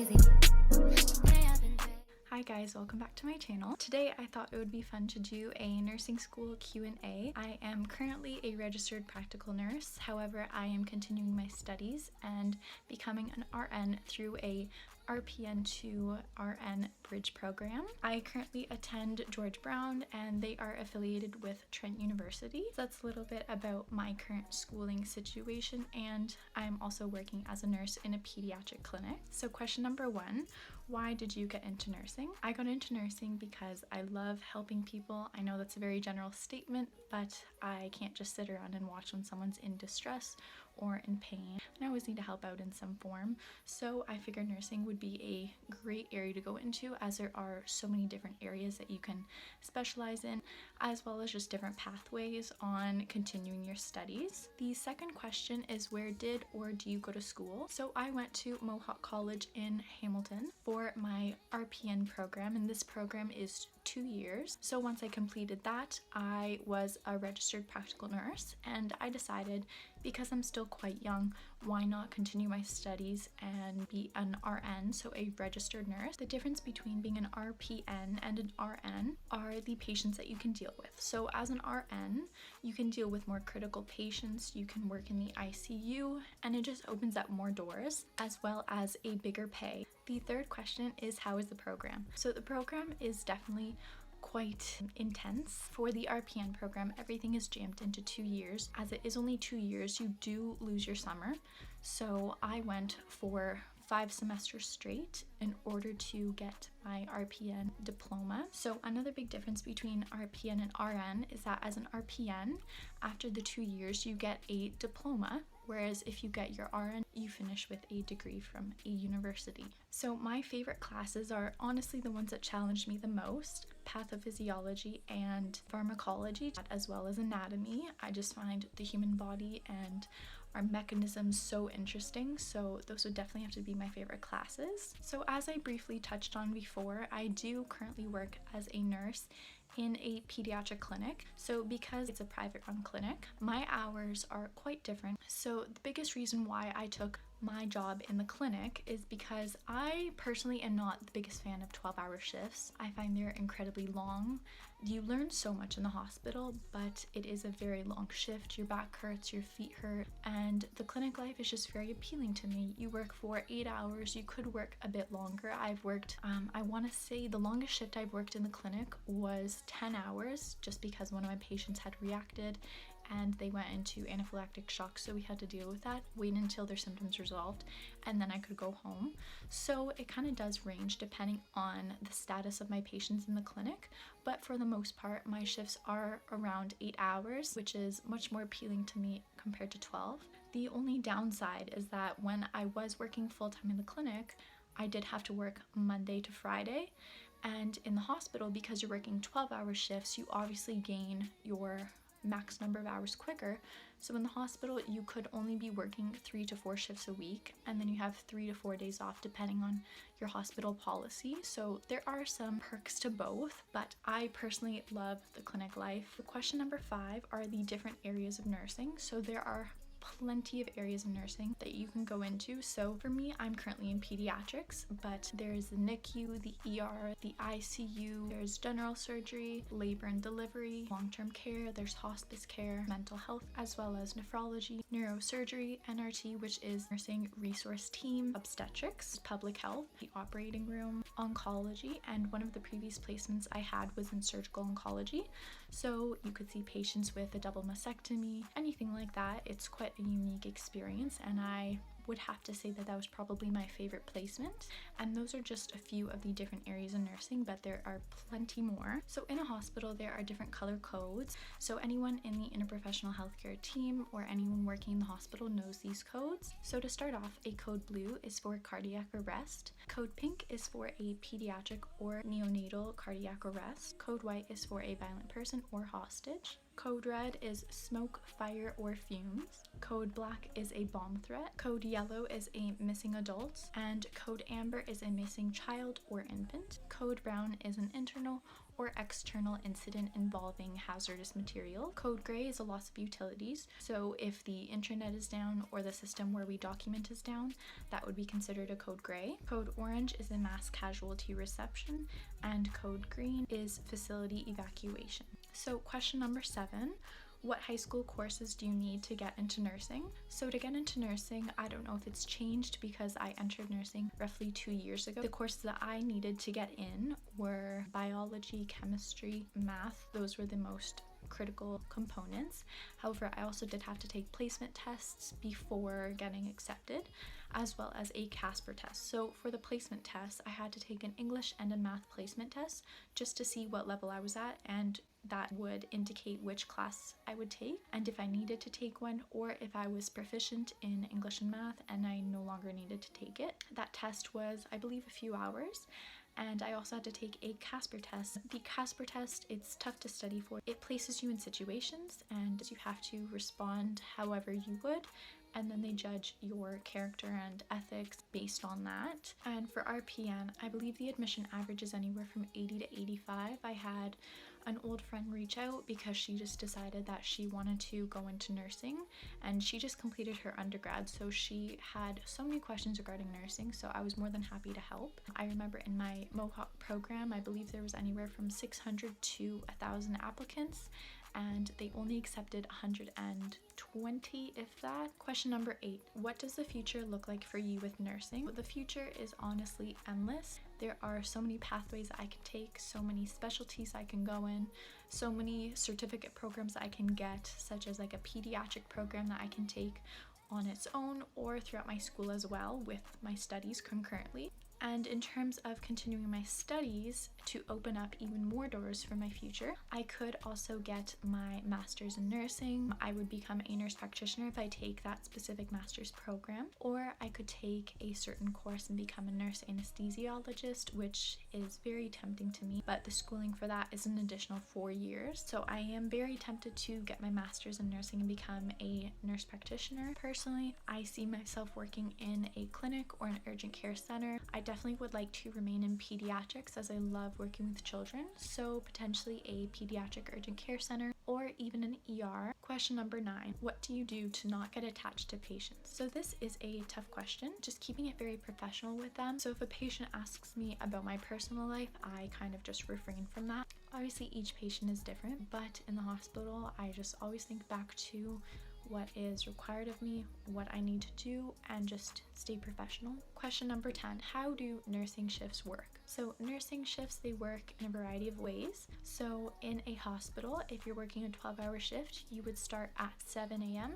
crazy. Hi guys, welcome back to my channel. Today I thought it would be fun to do a nursing school Q&A. I am currently a registered practical nurse. However, I am continuing my studies and becoming an RN through a RPN to RN bridge program. I currently attend George Brown and they are affiliated with Trent University. So that's a little bit about my current schooling situation, and I'm also working as a nurse in a pediatric clinic. So question number one, why did you get into nursing? I got into nursing because I love helping people. I know that's a very general statement, but I can't just sit around and watch when someone's in distress or in pain, and I always need to help out in some form. So I figured nursing would be a great area to go into, as there are so many different areas that you can specialize in, as well as just different pathways on continuing your studies. The second question is, where did or do you go to school? So I went to Mohawk College in Hamilton for my RPN program, and this program is 2 years. So once I completed that, I was a registered practical nurse, and I decided, because I'm still quite young, why not continue my studies and be an RN, so a registered nurse. The difference between being an RPN and an RN are the patients that you can deal with. So as an RN, you can deal with more critical patients, you can work in the ICU, and it just opens up more doors, as well as a bigger pay. The third question is, how is the program? So the program is definitely quite intense. For the RPN program, everything is jammed into 2 years. As it is only 2 years, you do lose your summer. So I went for 5 semesters straight in order to get my RPN diploma. So another big difference between RPN and RN is that as an RPN, after the 2 years, you get a diploma, whereas if you get your RN, you finish with a degree from a university. So my favorite classes are honestly the ones that challenged me the most: pathophysiology and pharmacology, as well as anatomy. I just find the human body and our mechanisms so interesting, so those would definitely have to be my favorite classes. So as I briefly touched on before, I do currently work as a nurse in a pediatric clinic. So because it's a private run clinic, my hours are quite different. So the biggest reason why I took my job in the clinic is because I personally am not the biggest fan of 12-hour shifts. I find they're incredibly long. You learn so much in the hospital, but it is a very long shift. Your back hurts, your feet hurt, and the clinic life is just very appealing to me. You work for 8 hours, you could work a bit longer. I've worked, I want to say the longest shift I've worked in the clinic was 10 hours, just because one of my patients had reacted and they went into anaphylactic shock, so we had to deal with that, wait until their symptoms resolved, and then I could go home. So it kind of does range depending on the status of my patients in the clinic, but for the most part, my shifts are around 8 hours, which is much more appealing to me compared to 12. The only downside is that when I was working full-time in the clinic, I did have to work Monday to Friday, and in the hospital, because you're working 12-hour shifts, you obviously gain your max number of hours quicker. So in the hospital, you could only be working 3 to 4 shifts a week, and then you have 3 to 4 days off depending on your hospital policy. So there are some perks to both, but I personally love the clinic life. Question number 5 are the different areas of nursing. So there are plenty of areas of nursing that you can go into. So for me, I'm currently in pediatrics, but there's the NICU, the ER, the ICU, there's general surgery, labor and delivery, long-term care, there's hospice care, mental health, as well as nephrology, neurosurgery, NRT, which is nursing resource team, obstetrics, public health, the operating room, oncology, and one of the previous placements I had was in surgical oncology. So you could see patients with a double mastectomy, anything like that. It's quite a unique experience, and I would have to say that that was probably my favorite placement. And those are just a few of the different areas of nursing, but there are plenty more. So in a hospital, there are different color codes. So anyone in the interprofessional healthcare team or anyone working in the hospital knows these codes. So to start off, a code blue is for cardiac arrest. Code pink is for a pediatric or neonatal cardiac arrest. Code white is for a violent person or hostage. Code red is smoke, fire, or fumes. Code black is a bomb threat. Code yellow is a missing adult. And code amber is a missing child or infant. Code brown is an internal or external incident involving hazardous material. Code gray is a loss of utilities. So if the internet is down or the system where we document is down, that would be considered a code gray. Code orange is a mass casualty reception, and code green is facility evacuation. So question number 7. What high school courses do you need to get into nursing? So to get into nursing, I don't know if it's changed because I entered nursing roughly 2 years ago. The courses that I needed to get in were biology, chemistry, math. Those were the most critical components. However, I also did have to take placement tests before getting accepted, as well as a Casper test. So for the placement tests, I had to take an English and a math placement test just to see what level I was at, and that would indicate which class I would take and if I needed to take one, or if I was proficient in English and math and I no longer needed to take it. That test was, I believe, a few hours. And I also had to take a Casper test. The Casper test, it's tough to study for. It places you in situations and you have to respond however you would, and then they judge your character and ethics based on that. And for RPN, I believe the admission average is anywhere from 80 to 85. I had an old friend reach out because she just decided that she wanted to go into nursing, and she just completed her undergrad, so she had so many questions regarding nursing, so I was more than happy to help. I remember in my Mohawk program, I believe there was anywhere from 600 to 1,000 applicants, and they only accepted 120, if that. Question number 8. What does the future look like for you with nursing? The future is honestly endless. There are so many pathways I can take, so many specialties I can go in, so many certificate programs I can get, such as like a pediatric program that I can take on its own or throughout my school as well with my studies concurrently. And in terms of continuing my studies to open up even more doors for my future, I could also get my master's in nursing. I would become a nurse practitioner if I take that specific master's program, or I could take a certain course and become a nurse anesthesiologist, which is very tempting to me, but the schooling for that is an additional 4 years. So I am very tempted to get my master's in nursing and become a nurse practitioner. Personally, I see myself working in a clinic or an urgent care center. I definitely would like to remain in pediatrics as I love working with children, so potentially a pediatric urgent care center or even an ER. Question number 9. What do you do to not get attached to patients? So this is a tough question, just keeping it very professional with them. So if a patient asks me about my personal life, I kind of just refrain from that. Obviously each patient is different, but in the hospital I just always think back to what is required of me, what I need to do, and just stay professional. Question number 10. How do nursing shifts work? So nursing shifts, they work in a variety of ways. So in a hospital, if you're working a 12-hour shift, you would start at 7 a.m.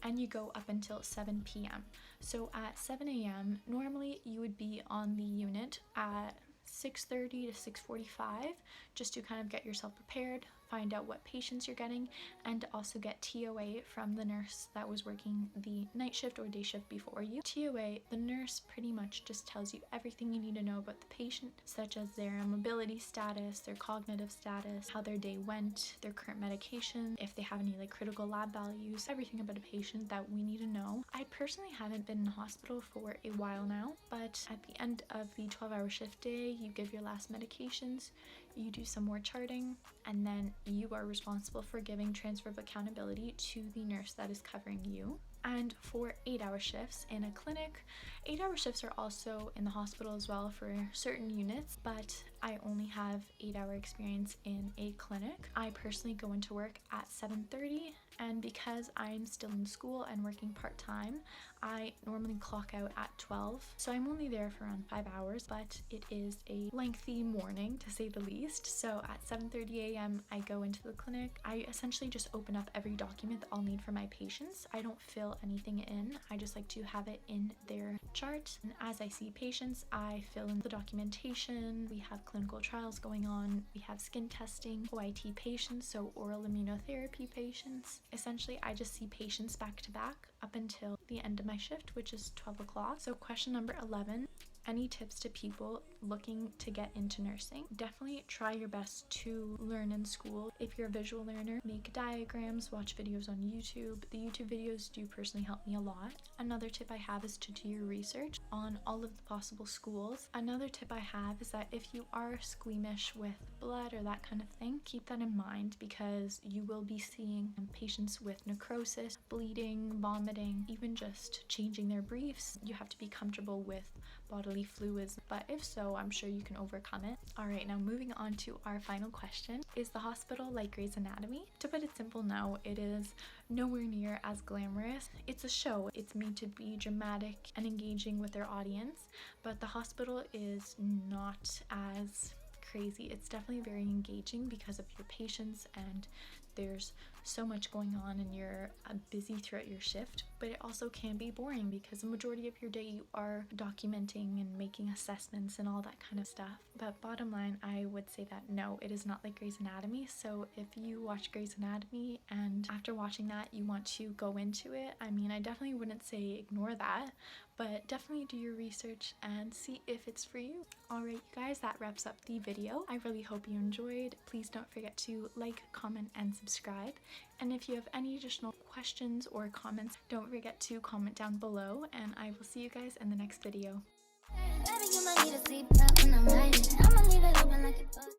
and you go up until 7 p.m. So at 7 a.m., normally you would be on the unit at 6:30 to 6:45 just to kind of get yourself prepared, find out what patients you're getting, and also get TOA from the nurse that was working the night shift or day shift before you. TOA, the nurse pretty much just tells you everything you need to know about the patient, such as their mobility status, their cognitive status, how their day went, their current medication, if they have any like critical lab values, everything about a patient that we need to know. I personally haven't been in hospital for a while now, but at the end of the 12-hour shift day, you give your last medications, you do some more charting, and then you are responsible for giving transfer of accountability to the nurse that is covering you. And for 8-hour shifts in a clinic, 8-hour shifts are also in the hospital as well for certain units, but I only have 8-hour experience in a clinic. I personally go into work at 7:30, and because I'm still in school and working part-time, I normally clock out at 12. So I'm only there for around 5 hours, but it is a lengthy morning to say the least. So at 7:30 a.m. I go into the clinic. I essentially just open up every document that I'll need for my patients. I don't fill anything in. I just like to have it in their chart. And as I see patients, I fill in the documentation. We have clinical trials going on. We have skin testing, OIT patients, so oral immunotherapy patients. Essentially, I just see patients back to back up until the end of my shift, which is 12 o'clock. So question number 11. Any tips to people looking to get into nursing? Definitely try your best to learn in school. If you're a visual learner, make diagrams, watch videos on YouTube. The YouTube videos do personally help me a lot. Another tip I have is to do your research on all of the possible schools. Another tip I have is that if you are squeamish with blood or that kind of thing, keep that in mind, because you will be seeing patients with necrosis, bleeding, vomiting, even just changing their briefs. You have to be comfortable with bodily fluids, but if so, I'm sure you can overcome it. Alright, now moving on to our final question. Is the hospital like Grey's Anatomy? To put it simple, no, it is nowhere near as glamorous. It's a show. It's made to be dramatic and engaging with their audience, but the hospital is not as crazy. It's definitely very engaging because of your patients, and there's so much going on and you're busy throughout your shift, but it also can be boring because the majority of your day you are documenting and making assessments and all that kind of stuff. But bottom line, I would say that no, it is not like Grey's Anatomy. So if you watch Grey's Anatomy and after watching that you want to go into it, I mean, I definitely wouldn't say ignore that, but definitely do your research and see if it's for you. Alright, you guys, that wraps up the video. I really hope you enjoyed. Please don't forget to like, comment, and subscribe. And if you have any additional questions or comments, don't forget to comment down below, and I will see you guys in the next video. Baby, you might need a seatbelt.